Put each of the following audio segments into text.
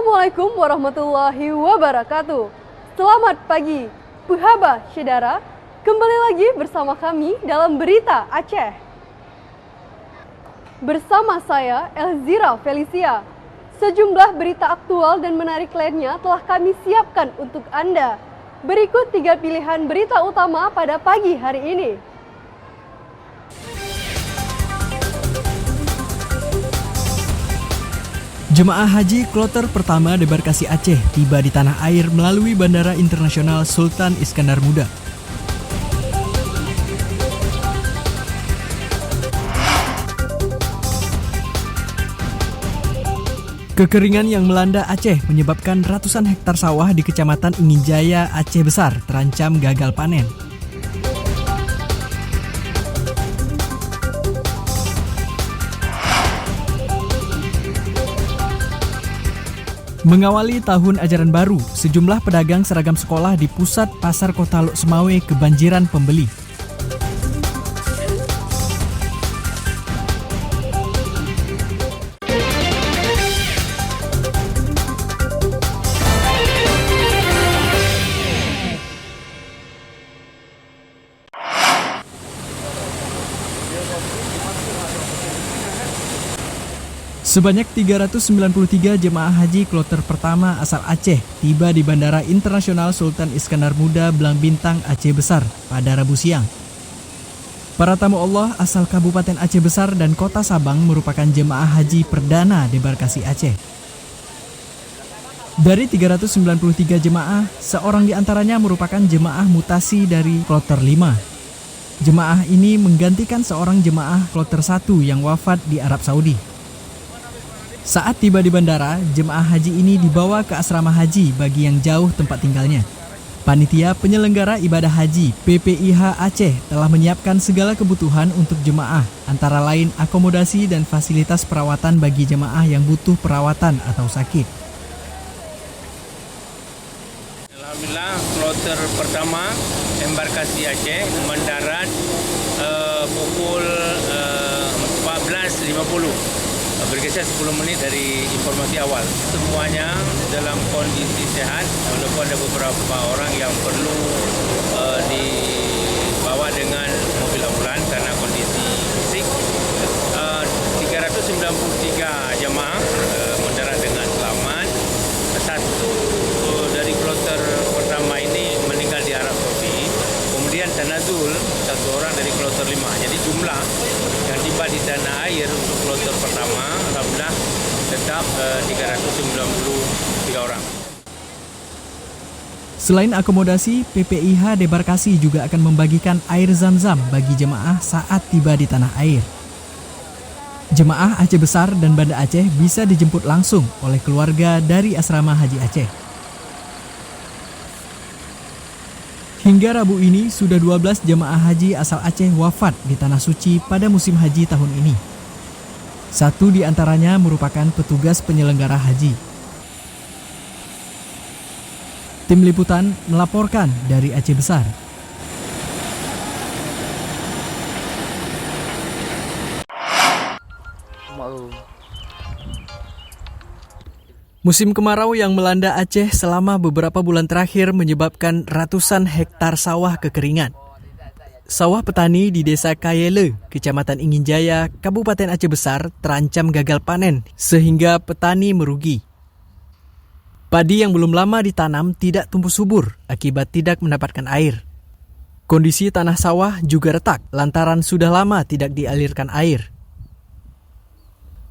Assalamualaikum warahmatullahi wabarakatuh. Selamat pagi, Puhaba Syedara. Kembali lagi bersama kami dalam Berita Aceh. Bersama saya, Elzira Felicia. Sejumlah berita aktual dan menarik lainnya telah kami siapkan untuk Anda. Berikut 3 pilihan berita utama pada pagi hari ini. Jemaah haji kloter pertama debarkasi Aceh tiba di tanah air melalui Bandara Internasional Sultan Iskandar Muda. Kekeringan yang melanda Aceh menyebabkan ratusan hektar sawah di Kecamatan Inginjaya, Aceh Besar terancam gagal panen. Mengawali tahun ajaran baru, sejumlah pedagang seragam sekolah di pusat Pasar Kota Lok Semawe kebanjiran pembeli. Sebanyak 393 jemaah haji kloter pertama asal Aceh tiba di Bandara Internasional Sultan Iskandar Muda Belang Bintang, Aceh Besar pada Rabu siang. Para tamu Allah asal Kabupaten Aceh Besar dan Kota Sabang merupakan jemaah haji perdana debarkasi Aceh. Dari 393 jemaah, seorang di antaranya merupakan jemaah mutasi dari kloter 5. Jemaah ini menggantikan seorang jemaah kloter 1 yang wafat di Arab Saudi. Saat tiba di bandara, jemaah haji ini dibawa ke asrama haji bagi yang jauh tempat tinggalnya. Panitia penyelenggara ibadah haji PPIH Aceh telah menyiapkan segala kebutuhan untuk jemaah, antara lain akomodasi dan fasilitas perawatan bagi jemaah yang butuh perawatan atau sakit. Alhamdulillah, kloter pertama embarkasi Aceh mendarat pukul 14.50. Bergeser 10 menit dari informasi awal. Semuanya dalam kondisi sehat, walaupun ada beberapa orang yang perlu dibawa dengan mobil ambulan karena kondisi fisik. 393 jemaah mendarat dengan selamat. Satu dari kloter pertama ini meninggal di Arab Saudi. Kemudian tanazul satu orang dari kloter 5. Jadi jumlah yang tiba di tanah air untuk kloter pertama alhamdulillah tetap 393 orang. Selain akomodasi, PPIH Debarkasi juga akan membagikan air zam-zam bagi jemaah saat tiba di tanah air. Jemaah Aceh Besar dan Banda Aceh bisa dijemput langsung oleh keluarga dari Asrama Haji Aceh. Hingga Rabu ini, sudah 12 jemaah haji asal Aceh wafat di Tanah Suci pada musim haji tahun ini. Satu di antaranya merupakan petugas penyelenggara haji. Tim Liputan melaporkan dari Aceh Besar. Musim kemarau yang melanda Aceh selama beberapa bulan terakhir menyebabkan ratusan hektar sawah kekeringan. Sawah petani di Desa Kayele, Kecamatan Inginjaya, Kabupaten Aceh Besar terancam gagal panen sehingga petani merugi. Padi yang belum lama ditanam tidak tumbuh subur akibat tidak mendapatkan air. Kondisi tanah sawah juga retak lantaran sudah lama tidak dialirkan air.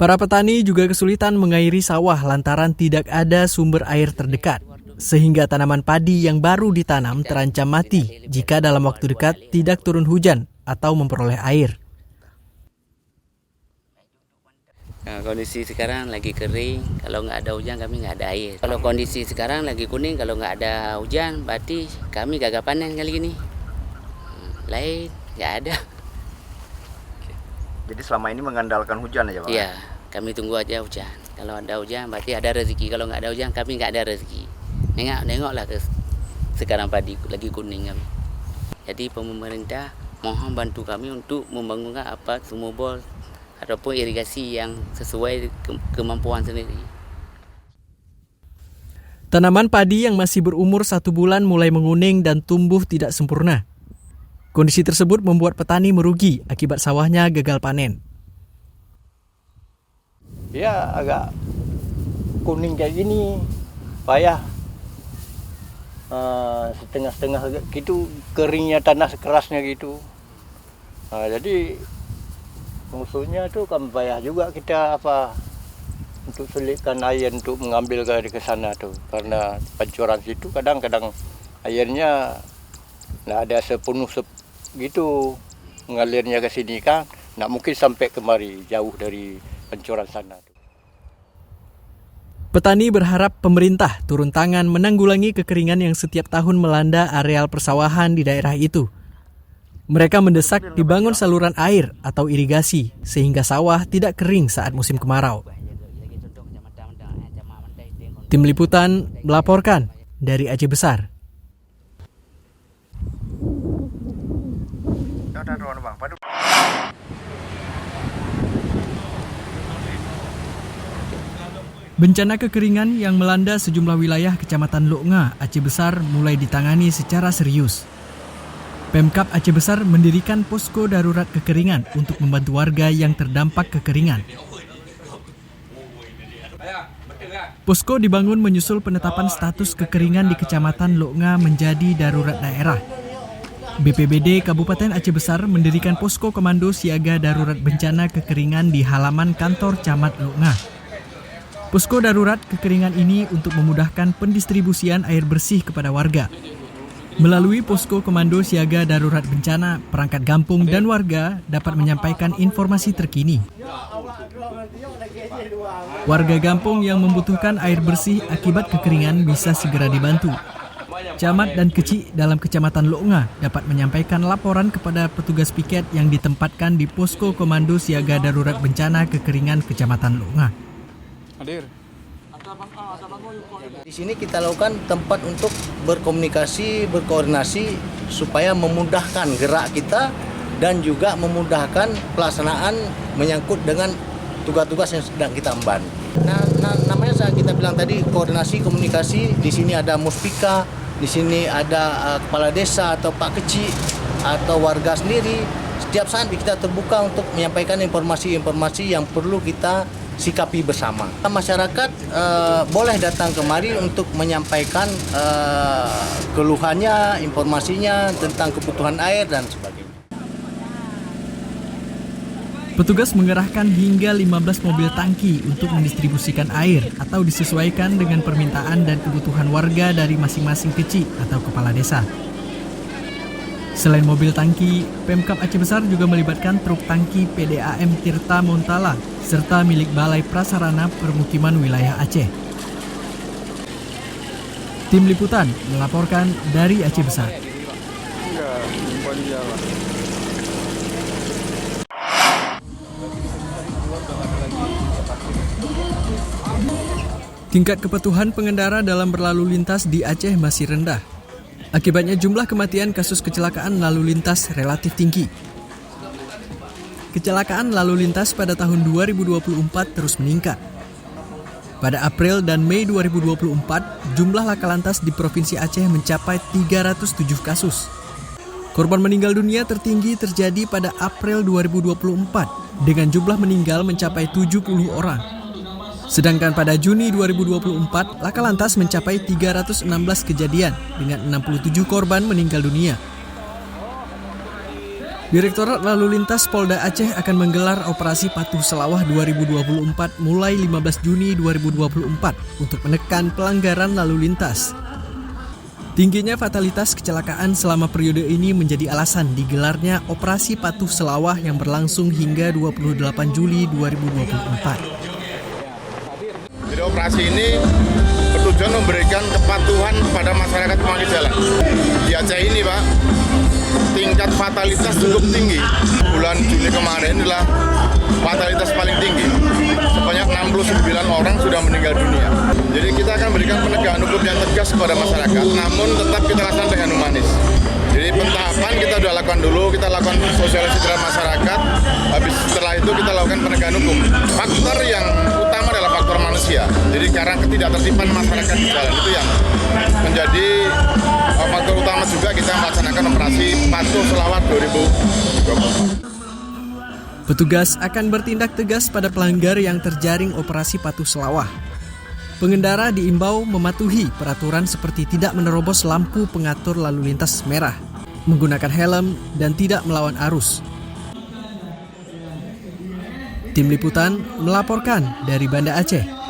Para petani juga kesulitan mengairi sawah lantaran tidak ada sumber air terdekat, sehingga tanaman padi yang baru ditanam terancam mati jika dalam waktu dekat tidak turun hujan atau memperoleh air. Nah, kondisi sekarang lagi kering, kalau nggak ada hujan kami nggak ada air. Kalau kondisi sekarang lagi kuning, kalau nggak ada hujan berarti kami gagal panen kali ini. Lain nggak ada. Jadi selama ini mengandalkan hujan aja Pak? Iya, kami tunggu aja hujan. Kalau ada hujan berarti ada rezeki. Kalau nggak ada hujan kami nggak ada rezeki. Nengoklah ke sekarang padi lagi kuning kami. Jadi pemerintah mohon bantu kami untuk membangunkan sumur bor ataupun irigasi yang sesuai kemampuan sendiri. Tanaman padi yang masih berumur 1 bulan mulai menguning dan tumbuh tidak sempurna. Kondisi tersebut membuat petani merugi akibat sawahnya gagal panen. Ya agak kuning kayak gini, payah. Setengah-setengah gitu, keringnya tanah sekerasnya gitu. Jadi musuhnya tuh kan payah juga kita untuk selitkan air untuk mengambil ke sana tuh, karena pancuran situ kadang-kadang airnya nggak ada sepenuh gitu mengalirnya ke sini kan, nggak mungkin sampai kemari jauh dari pancuran sana tuh. Petani berharap pemerintah turun tangan menanggulangi kekeringan yang setiap tahun melanda areal persawahan di daerah itu. Mereka mendesak dibangun saluran air atau irigasi sehingga sawah tidak kering saat musim kemarau. Tim Liputan melaporkan dari Aceh Besar. Bencana kekeringan yang melanda sejumlah wilayah Kecamatan Loknga, Aceh Besar mulai ditangani secara serius. Pemkab Aceh Besar mendirikan posko darurat kekeringan untuk membantu warga yang terdampak kekeringan. Posko dibangun menyusul penetapan status kekeringan di Kecamatan Loknga menjadi darurat daerah. BPBD Kabupaten Aceh Besar mendirikan posko komando siaga darurat bencana kekeringan di halaman kantor Camat Loknga. Posko darurat kekeringan ini untuk memudahkan pendistribusian air bersih kepada warga. Melalui posko komando siaga darurat bencana, perangkat kampung dan warga dapat menyampaikan informasi terkini. Warga kampung yang membutuhkan air bersih akibat kekeringan bisa segera dibantu. Camat dan kecik dalam Kecamatan Loknga dapat menyampaikan laporan kepada petugas piket yang ditempatkan di posko komando siaga darurat bencana kekeringan Kecamatan Loknga. Di sini kita lakukan tempat untuk berkomunikasi, berkoordinasi supaya memudahkan gerak kita dan juga memudahkan pelaksanaan menyangkut dengan tugas-tugas yang sedang kita emban. Namanya saya kita bilang tadi koordinasi komunikasi. Di sini ada muspika, di sini ada kepala desa atau pak kecik atau warga sendiri. Setiap saat kita terbuka untuk menyampaikan informasi-informasi yang perlu kita sikapi bersama. Masyarakat boleh datang kemari untuk menyampaikan keluhannya, informasinya tentang kebutuhan air dan sebagainya. Petugas mengerahkan hingga 15 mobil tangki untuk mendistribusikan air atau disesuaikan dengan permintaan dan kebutuhan warga dari masing-masing kecik atau kepala desa. Selain mobil tangki, Pemkab Aceh Besar juga melibatkan truk tangki PDAM Tirta Montala serta milik Balai Prasarana Permukiman Wilayah Aceh. Tim Liputan melaporkan dari Aceh Besar. Tingkat kepatuhan pengendara dalam berlalu lintas di Aceh masih rendah. Akibatnya jumlah kematian kasus kecelakaan lalu lintas relatif tinggi. Kecelakaan lalu lintas pada tahun 2024 terus meningkat. Pada April dan Mei 2024, jumlah laka lantas di Provinsi Aceh mencapai 307 kasus. Korban meninggal dunia tertinggi terjadi pada April 2024 dengan jumlah meninggal mencapai 70 orang. Sedangkan pada Juni 2024, laka lantas mencapai 316 kejadian dengan 67 korban meninggal dunia. Direktorat Lalu Lintas Polda Aceh akan menggelar Operasi Patuh Selawah 2024 mulai 15 Juni 2024 untuk menekan pelanggaran lalu lintas. Tingginya fatalitas kecelakaan selama periode ini menjadi alasan digelarnya Operasi Patuh Selawah yang berlangsung hingga 28 Juli 2024. Jadi operasi ini bertujuan memberikan kepatuhan kepada masyarakat pengguna jalan. Di Aceh ini Pak, tingkat fatalitas cukup tinggi. Bulan Juni kemarin adalah fatalitas paling tinggi. Sebanyak 69 orang sudah meninggal dunia. Jadi kita akan berikan penegakan hukum yang tegas kepada masyarakat, namun tetap kita lakukan dengan humanis. Jadi pentahapan kita sudah lakukan dulu, kita lakukan sosialisasi terhadap masyarakat. Habis setelah itu kita lakukan penegakan hukum. Faktor yang utama adalah faktor manusia. razia. Jadi karena ketidaktertiban masyarakat di jalan itu yang menjadi faktor utama juga kita melaksanakan operasi Patuh Selawat 2024. Petugas akan bertindak tegas pada pelanggar yang terjaring operasi Patuh Selawah. Pengendara diimbau mematuhi peraturan seperti tidak menerobos lampu pengatur lalu lintas merah, menggunakan helm, dan tidak melawan arus. Tim Liputan melaporkan dari Banda Aceh.